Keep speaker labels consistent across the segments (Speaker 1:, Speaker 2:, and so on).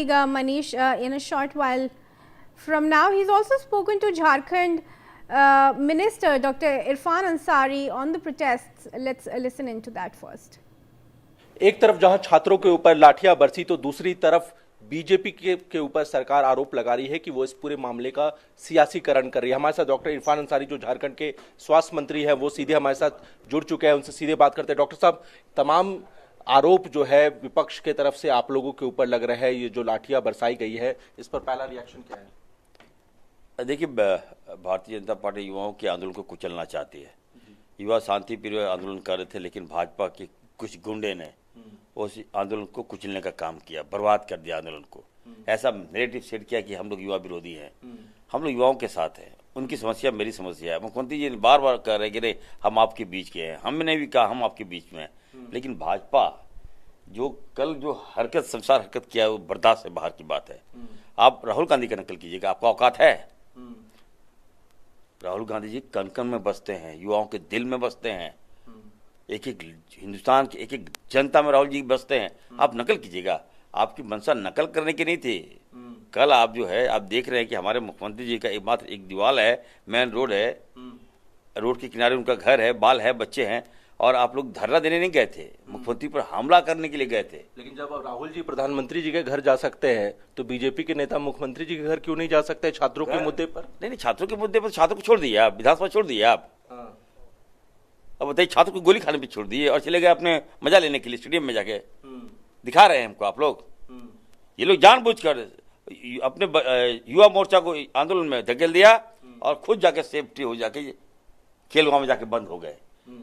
Speaker 1: Manish, in a short while from now. He's also spoken to Jharkhand Minister Dr. Irfan Ansari on the protests. Let's listen into that first.
Speaker 2: एक तरफ जहां छात्रों के ऊपर लाठियां बरसी तो दूसरी तरफ बीजेपी के ऊपर सरकार आरोप लगा रही है कि वो इस पूरे मामले का सियासीकरण कर रही है। हमारे साथ डॉक्टर इरफान अंसारी जो झारखंड के स्वास्थ्य मंत्री हैं वो सीधे हमारे साथ जुड़ चुके हैं, उनसे सीधे बात करते हैं। डॉक्टर साहब, तमाम आरोप जो है विपक्ष के तरफ से आप लोगों के ऊपर लग रहे हैं, ये जो लाठियां बरसाई गई है, इस पर पहला रिएक्शन क्या है?
Speaker 3: देखिए, भारतीय जनता पार्टी युवाओं के आंदोलन को कुचलना चाहती है। युवा शांतिप्रिय आंदोलन कर रहे थे, लेकिन भाजपा के कुछ गुंडे ने उस आंदोलन को कुचलने का काम किया, बर्बाद कर दिया आंदोलन को। ऐसा नैरेटिव सेट किया कि हम लोग युवा विरोधी हैं। हम लोग युवाओं के साथ हैं, उनकी समस्या मेरी समस्या है। मुख्यमंत्री जी बार बार कह रहे कि हम आपके बीच के हैं, हमने भी कहा हम आपके बीच में हैं। लेकिन भाजपा जो कल जो हरकत संसार हरकत किया है वो बर्दाश्त से बाहर की बात है। आप राहुल गांधी का नकल कीजिएगा, आपका औकात है? राहुल गांधी जी कण कण में बसते हैं, युवाओं के दिल में बसते हैं, एक एक हिंदुस्तान के एक एक जनता में राहुल जी बसते हैं। आप नकल कीजिएगा, आपकी मंशा नकल करने की नहीं थी। कल आप जो है आप देख रहे हैं कि हमारे मुख्यमंत्री जी का एकमात्र एक दीवार है, मेन रोड है, रोड के किनारे उनका घर है, बाल है, बच्चे हैं, और आप लोग धरना देने नहीं गए थे, मुख्यमंत्री पर हमला करने के लिए गए थे।
Speaker 2: लेकिन जब राहुल जी प्रधानमंत्री जी के घर जा सकते हैं तो बीजेपी के नेता मुख्यमंत्री जी के घर क्यों नहीं जा सकते छात्रों के मुद्दे पर?
Speaker 3: नहीं, छात्रों के मुद्दे पर छात्रों को छोड़ दिया आप, विधानसभा छोड़ दिया आप। अब बताइए, छात्रों को गोली खाने पे छोड़ दिए और चले गए अपने मजा लेने के लिए स्टेडियम में जाके दिखा रहे हैं हमको आप लोग। ये लोग जानबूझकर अपने युवा मोर्चा को आंदोलन में धकेल दिया और खुद जाके सेफ्टी हो जाके खेलगांव में जाके बंद हो गए।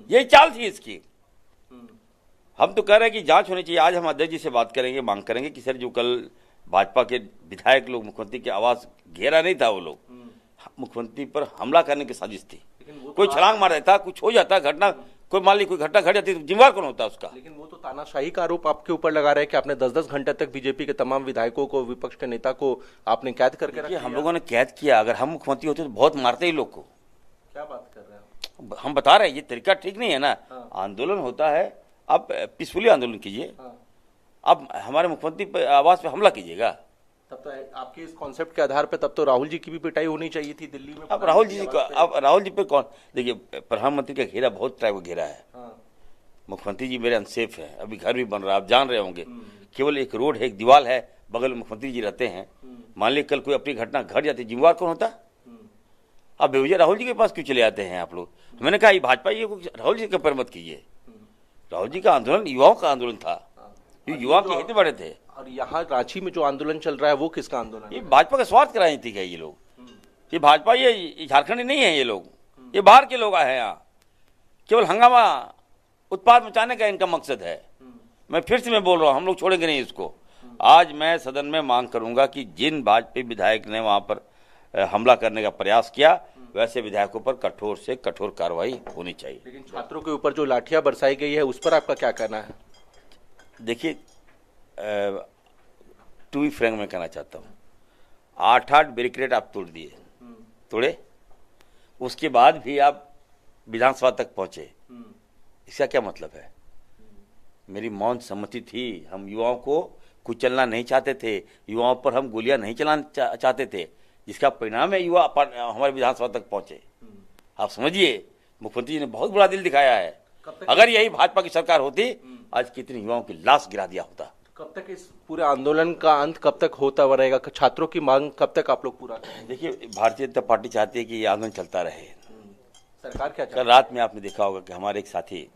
Speaker 3: यही चाल थी इसकी। हम तो कह रहे हैं कि जांच होनी चाहिए। आज हम अध्यक्ष जी से बात करेंगे, मांग करेंगे कि सर जो कल भाजपा के विधायक लोग मुख्यमंत्री के आवास घेरा नहीं था, वो लोग मुख्यमंत्री पर हमला करने की साजिश थी। कोई छलांग मार देता, कुछ हो जाता घटना, कोई मान ली कोई घटना घट जाती तो जिम्मेवार कौन होता उसका?
Speaker 2: लेकिन वो तो तानाशाही का आरोप आपके ऊपर लगा रहे हैं कि आपने 10-10 घंटे तक बीजेपी के तमाम विधायकों को, विपक्ष के नेता को आपने कैद करके रखा।
Speaker 3: हम लोगों ने कैद किया। अगर हम मुख्यमंत्री होते तो बहुत मारते ही लोग को।
Speaker 2: क्या बात कर रहे हैं?
Speaker 3: हम बता रहे हैं ये तरीका ठीक नहीं है ना। आंदोलन होता है, आप पीसफुली आंदोलन कीजिए। आप हमारे मुख्यमंत्री पर आवास पे हमला कीजिएगा।
Speaker 2: तब तो आपके इस कॉन्सेप्ट के आधार पे तब तो राहुल जी की भी पिटाई होनी चाहिए थी दिल्ली में।
Speaker 3: अब राहुल जी पे कौन? देखिए, प्रधानमंत्री का घेरा बहुत टाइप का घेरा है। मुख्यमंत्री जी मेरे अनसेफ है, अभी घर भी बन रहा है, आप जान रहे होंगे। केवल एक रोड है, एक दीवार है, बगल में मुख्यमंत्री जी रहते हैं। मान लीजिए कल कोई अपनी घटना घट जाती, जिम्मेवार कौन होता? अब बेवजह राहुल जी के पास क्यों चले आते हैं आप लोग? मैंने कहा ये भाजपा ये राहुल जी का पर मत कीजिए। राहुल जी का आंदोलन युवाओं का आंदोलन था, युवा के हित बड़े थे।
Speaker 2: और यहाँ रांची में जो आंदोलन चल रहा है वो किसका आंदोलन है?
Speaker 3: ये भाजपा का स्वार्थ की राजनीति है। ये लोग, ये भाजपा, ये झारखंड नहीं है, ये लोग, ये बाहर के लोग आए हैं यहाँ। केवल हंगामा उत्पाद मचाने का इनका मकसद है। मैं फिर से मैं बोल रहा हूँ, हम लोग छोड़ेंगे नहीं इसको। आज मैं सदन में मांग करूंगा कि जिन भाजपा विधायक ने वहां पर हमला करने का प्रयास किया, वैसे विधायकों पर कठोर से कठोर कार्रवाई होनी चाहिए।
Speaker 2: लेकिन छात्रों के ऊपर जो लाठियां बरसाई गई है उस पर आपका क्या कहना है?
Speaker 3: देखिए, टू बी फ्रैंक मैं कहना चाहता हूँ, 8-8 बैरिकेड आप तोड़े, उसके बाद भी आप विधानसभा तक पहुंचे, इसका क्या मतलब है? मेरी मौन सम्मति थी। हम युवाओं को कुचलना नहीं चाहते थे, युवाओं पर हम गोलियां नहीं चलाना चाहते थे, जिसका परिणाम है युवा हमारे विधानसभा तक पहुंचे। आप समझिए, मुख्यमंत्री जी ने बहुत बड़ा दिल दिखाया है। अगर यही भाजपा की सरकार होती, आज कितने युवाओं की लाश गिरा दिया होता।
Speaker 2: कब तक इस पूरे आंदोलन का अंत कब तक होता रहेगा? छात्रों की मांग कब तक आप लोग पूरा करेंगे?
Speaker 3: देखिए, भारतीय जनता पार्टी चाहती है कि ये आंदोलन चलता रहे।
Speaker 2: सरकार क्या चाहती है?
Speaker 3: कल रात में आपने देखा होगा कि हमारे एक साथी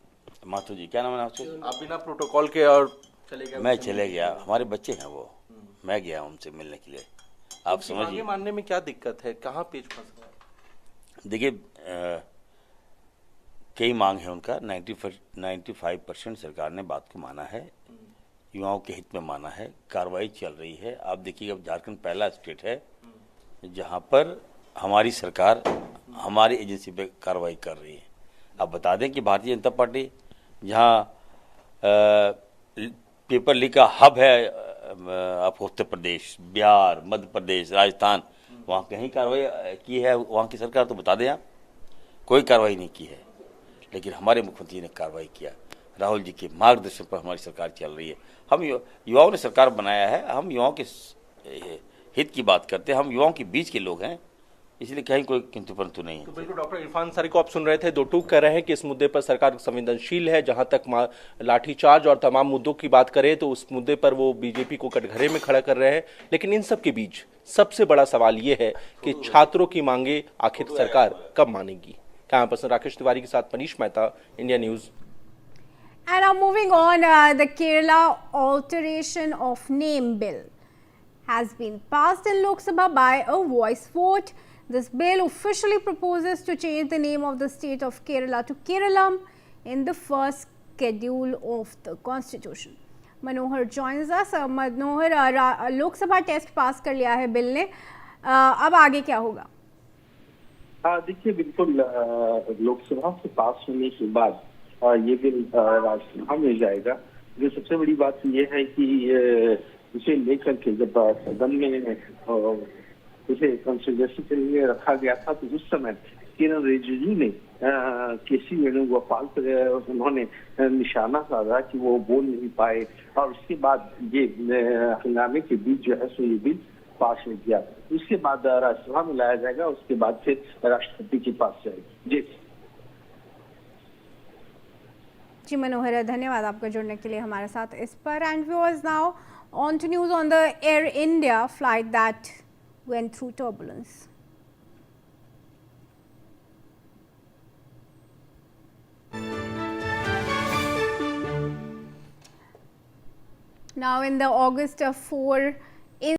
Speaker 3: माथुर जी, क्या नाम है आपसे?
Speaker 2: आप बिना प्रोटोकॉल के और चले गए?
Speaker 3: मैं चले गया, हमारे बच्चे हैं वो, मैं गया उनसे मिलने के लिए। आप समझिए,
Speaker 2: मानने में क्या दिक्कत है, कहाँ पेच फंस गया?
Speaker 3: देखिए, कई मांग है उनका। 95% सरकार ने बात को माना है, युवाओं के हित में माना है, कार्रवाई चल रही है। आप देखिए, अब झारखंड पहला स्टेट है जहां पर हमारी सरकार हमारी एजेंसी पे कार्रवाई कर रही है। आप बता दें कि भारतीय जनता पार्टी जहां पेपर लीक का हब है, आपको उत्तर प्रदेश, बिहार, मध्य प्रदेश, राजस्थान, वहाँ कहीं कार्रवाई की है वहाँ की सरकार? तो बता दें आप, कोई कार्रवाई नहीं की है। लेकिन हमारे मुख्यमंत्री ने कार्रवाई किया। राहुल जी के मार्गदर्शन पर हमारी सरकार चल रही है। हम युवाओं ने सरकार बनाया है, हम युवाओं के हित की बात करते हैं, हम युवाओं के बीच के लोग हैं, इसलिए कहीं कोई किंतु परंतु नहीं
Speaker 2: तो
Speaker 3: है।
Speaker 2: बिल्कुल डॉक्टर इरफान अंसारी को आप सुन रहे थे, दो टूक कर रहे हैं कि इस मुद्दे पर सरकार संवेदनशील है। जहां तक लाठीचार्ज और तमाम मुद्दों की बात करें तो उस मुद्दे पर वो बीजेपी को कटघरे में खड़ा कर रहे हैं। लेकिन इन सब के बीच सबसे बड़ा सवाल ये है कि छात्रों की मांगे आखिर सरकार कब मानेगी। कैमरा पर्सन राकेश तिवारी के साथ Manish Mehta, India news.
Speaker 1: And now moving on, the Kerala alteration of name bill has been passed in Lok Sabha by a voice vote. This bill officially proposes to change the name of the state of Kerala to Keralam in the first schedule of the constitution. Manohar joins us. Manohar, Lok Sabha test pass कर लिया है bill ने, अब आगे क्या होगा?
Speaker 4: देखिए, बिल्कुल लोकसभा से पास होने के बाद ये बिल राज्यसभा में जाएगा। जो सबसे बड़ी बात यह है कि इसे लेकर के जब सदन में इसे कंसिडरेशन के लिए रखा गया था तो उस समय किरण रिजिजू ने केसी वेणुगोपाल पर उन्होंने निशाना साधा कि वो बोल नहीं पाए, और उसके बाद ये हंगामे के बीच जो है सो ये बिल पास हो गया। उसके बाद राज्यसभा में लाया जाएगा, उसके बाद फिर राष्ट्रपति के पास जाएगा।
Speaker 1: जी मनोहर, धन्यवाद आपका जुड़ने के लिए हमारे साथ इस पर। And viewers, now on to news on the Air India flight that went through turbulence. Now in the August 4